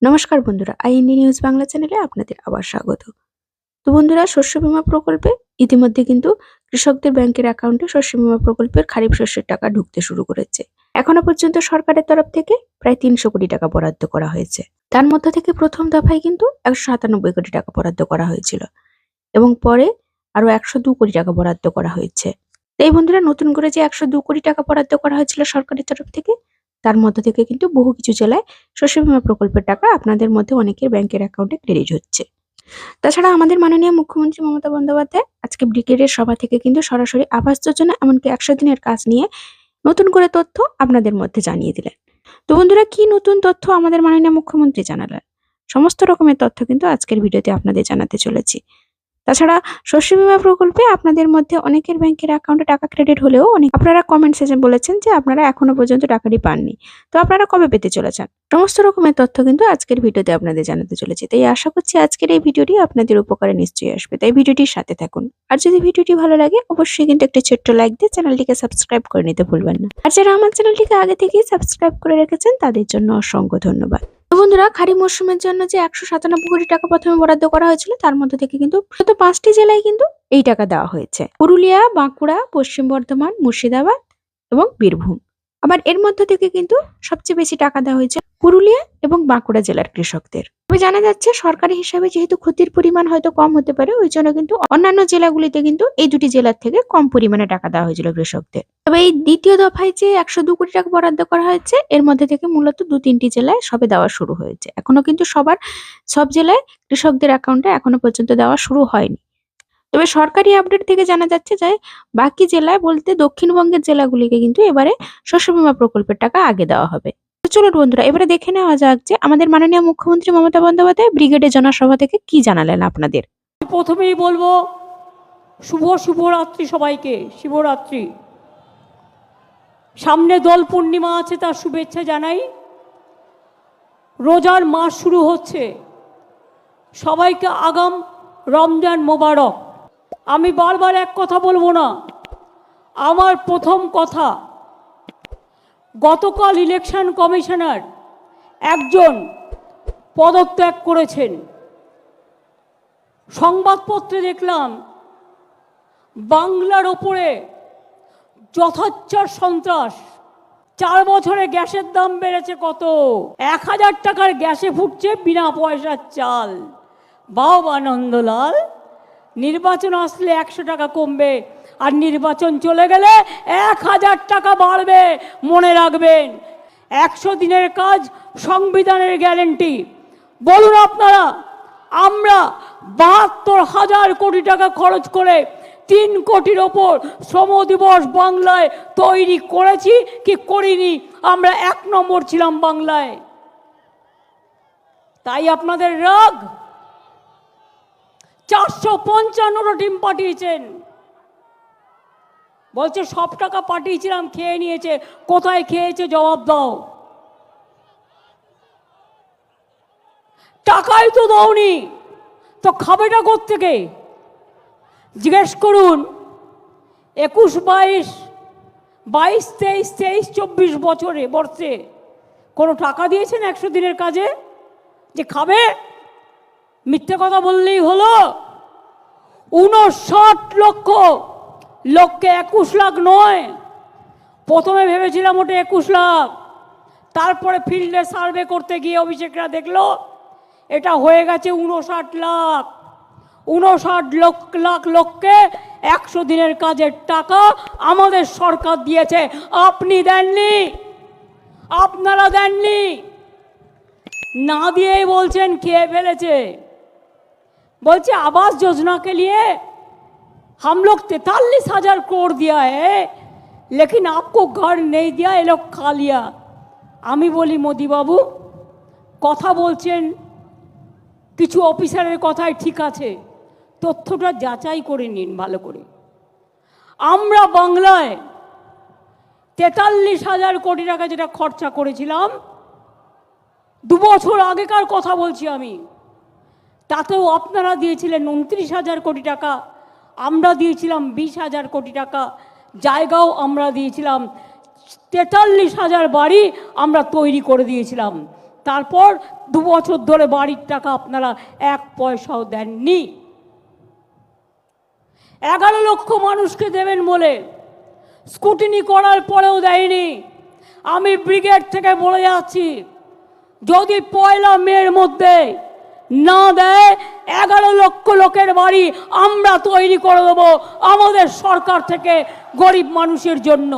নমস্কার বন্ধুরা, IND news Bangla চ্যানেলে আপনাদের আবার স্বাগত। তো বন্ধুরা, শস্য বীমা প্রকল্পে ইতিমধ্যে কিন্তু কৃষকদের ব্যাংকের অ্যাকাউন্টে শস্য বীমা প্রকল্পের খারিফ শস্যের টাকা ঢুকতে শুরু করেছে। এখনো পর্যন্ত সরকারের তরফ থেকে প্রায় 300 কোটি টাকা বরাদ্দ করা হয়েছে। তার মধ্যে থেকে প্রথম দফায় কিন্তু 197 কোটি টাকা বরাদ্দ করা হয়েছিল এবং পরে আরো 102 কোটি টাকা বরাদ্দ করা হয়েছে। এই বন্ধুরা, নতুন করে যে 102 কোটি টাকা বরাদ্দ করা হয়েছিল সরকারের তরফ থেকে, তার মধ্যে থেকে কিন্তু বহু কিছু জেলায় শস্য বীমা প্রকল্পের টাকা আপনাদের মধ্যে অনেকের ব্যাংকের অ্যাকাউন্টে ক্রেডিট হচ্ছে। তাছাড়া আমাদের মাননীয় মুখ্যমন্ত্রী মমতা বন্দ্যোপাধ্যায় আজকে ব্রিগেডের সভা থেকে কিন্তু সরাসরি আবাস যোজনা এমনকি 100 দিনের কাজ নিয়ে নতুন করে তথ্য আপনাদের মধ্যে জানিয়ে দিলেন। তো বন্ধুরা, কি নতুন তথ্য আমাদের মাননীয় মুখ্যমন্ত্রী জানালেন, সমস্ত রকমের তথ্য কিন্তু আজকের ভিডিওতে আপনাদের জানাতে চলেছি। তাছাড়া শস্য বীমা প্রকল্পে আপনাদের মধ্যে অনেকের ব্যাংকের অ্যাকাউন্টে টাকা ক্রেডিট হলেও আপনারা কমেন্ট সেকশনে বলেছেন যে আপনারা এখনো পর্যন্ত টাকাটি পাননি। তো আপনারা কবে পেতে চলেছেন, সমস্ত রকমের তথ্য কিন্তু আজকের ভিডিওতে আপনাদের জানাতে চলেছি। তাই আশা করছি আজকের এই ভিডিওটি আপনাদের উপকারে নিশ্চয়ই আসবে, তাই ভিডিওটির সাথে থাকুন। আর যদি ভিডিওটি ভালো লাগে অবশ্যই কিন্তু একটি ছোট্ট লাইক দিয়ে চ্যানেলটিকে সাবস্ক্রাইব করে নিতে ভুলবেন না। আর যারা আমার চ্যানেলটিকে আগে থেকেই সাবস্ক্রাইব করে রেখেছেন তাদের জন্য অসংখ্য ধন্যবাদ। তো বন্ধুরা, খারিফ মরশুমের জন্য যে 197 কোটি টাকা প্রথমে বরাদ্দ করা হয়েছিল, তার মধ্যে থেকে কিন্তু 5টি জেলায় কিন্তু এই টাকা দেওয়া হয়েছে: পুরুলিয়া, বাঁকুড়া, পশ্চিম বর্ধমান, মুর্শিদাবাদ এবং বীরভূম। আবার এর মধ্যে থেকে কিন্তু সবচেয়ে বেশি টাকা দেওয়া হয়েছে পুরুলিয়া এবং বাঁকুড়া জেলার কৃষকদের। তবে জানা যাচ্ছে সরকারি হিসাবে যেহেতু ক্ষতির পরিমাণ হয়তো কম হতে পারে, ওই জন্য কিন্তু অন্যান্য জেলাগুলিতে কিন্তু এই দুটি জেলার থেকে কম পরিমাণে টাকা দেওয়া হয়েছিল কৃষকদের। তবে এই দ্বিতীয় দফায় যে 102 কোটি টাকা বরাদ্দ করা হয়েছে, এর মধ্যে থেকে মূলত 2-3টি জেলায় সবে দেওয়া শুরু হয়েছে। এখনো কিন্তু সব জেলায় কৃষকদের অ্যাকাউন্টে এখনো পর্যন্ত দেওয়া শুরু হয়নি। তবে সরকারি আপডেট থেকে জানা যাচ্ছে যে বাকি জেলায় বলতে দক্ষিণবঙ্গের জেলাগুলিকে কিন্তু এবারে শস্য বীমা প্রকল্পের টাকা আগে দেওয়া হবে। তো চলুন বন্ধুরা, এবারে দেখে নেওয়া যাক যে আমাদের মাননীয় মুখ্যমন্ত্রী মমতা বন্দ্যোপাধ্যায় ব্রিগেডের জনসভা থেকে কি জানালেন আপনাদের। প্রথমেই বলবো শুভরাত্রি সবাইকে। শিবরাত্রি সামনে, দোল পূর্ণিমা আছে, তার শুভেচ্ছা জানাই। রোজার মাস শুরু হচ্ছে, সবাইকে আগাম রমজান মোবারক। আমি বারবার এক কথা বলবো না, আমার প্রথম কথা, গতকাল ইলেকশন কমিশনার একজন পদত্যাগ করেছেন। সংবাদপত্রে দেখলাম বাংলার ওপরে যথাচ্ছর সন্ত্রাস। 4 বছরে গ্যাসের দাম বেড়েছে কত? 1000 টাকার গ্যাসে ফুটছে বিনা পয়সার চাল। বাবা নন্দলাল, নির্বাচন আসলে 100 টাকা কমবে, আর নির্বাচন চলে গেলে 1000 টাকা বাড়বে। মনে রাখবেন, 100 দিনের কাজ সংবিধানের গ্যারেন্টি। বলুন আপনারা, আমরা 72,000 কোটি টাকা খরচ করে 3 কোটির ওপর শ্রম দিবস বাংলায় তৈরি করেছি কি করিনি? আমরা 1 নম্বর ছিলাম বাংলায়। তাই আপনাদের রাগ। 455টা টিম পাঠিয়েছেন, বলছে সব টাকা পাঠিয়েছিলাম, খেয়ে নিয়েছে। কোথায় খেয়েছে জবাব দাও। টাকাই তো দাওনি, তো খাবেটা কোত্থেকে? জিজ্ঞেস করুন। 21, 22, 23, 24 বর্ষে কোনো টাকা দিয়েছেন 100 দিনের কাজে যে খাবে? মিথ্যে কথা বললেই হলো। 59 লক্ষ লোককে 21 লাখ নয়। প্রথমে ভেবেছিলাম ওটা 21 লাখ, তারপরে ফিল্ডে সার্ভে করতে গিয়ে অভিষেকরা দেখলো এটা হয়ে গেছে 59 লাখ। 59 লাখ লোককে 100 দিনের কাজের টাকা আমাদের সরকার দিয়েছে। আপনি দেননি, আপনারা দেননি। না দিয়েই বলছেন খেয়ে ফেলেছে। বলছে आवास योजना के लिए हम लोग 43,000 करोड़ दिया है, लेकिन आपको घर नहीं दिया, ये लोग खा लिया। আমি বলি, মোদি বাবু কথা বলছেন, কিছু অফিসারের কথাই ঠিক আছে, তথ্যটা যাচাই করে নিন ভালো করে। আমরা বাংলায় 43,000 কোটি টাকা যেটা খরচা করেছিলাম, 2 বছর আগেকার কথা বলছি আমি, তাতেও আপনারা দিয়েছিলেন 29,000 কোটি টাকা, আমরা দিয়েছিলাম 20,000 কোটি টাকা। জায়গাও আমরা দিয়েছিলাম, 43,000 বাড়ি আমরা তৈরি করে দিয়েছিলাম। তারপর 2 বছর ধরে বাড়ির টাকা আপনারা 1 পয়সাও দেননি। 11 লক্ষ মানুষকে দেবেন বলে স্কুটিনি করার পরেও দেয়নি। আমি ব্রিগেড থেকে বলে যাচ্ছি, যদি 1 মের মধ্যে না দেয় 11 লক্ষ লোকের বাড়ি আমরা তৈরি করে দেবো আমাদের সরকার থেকে গরিব মানুষের জন্য।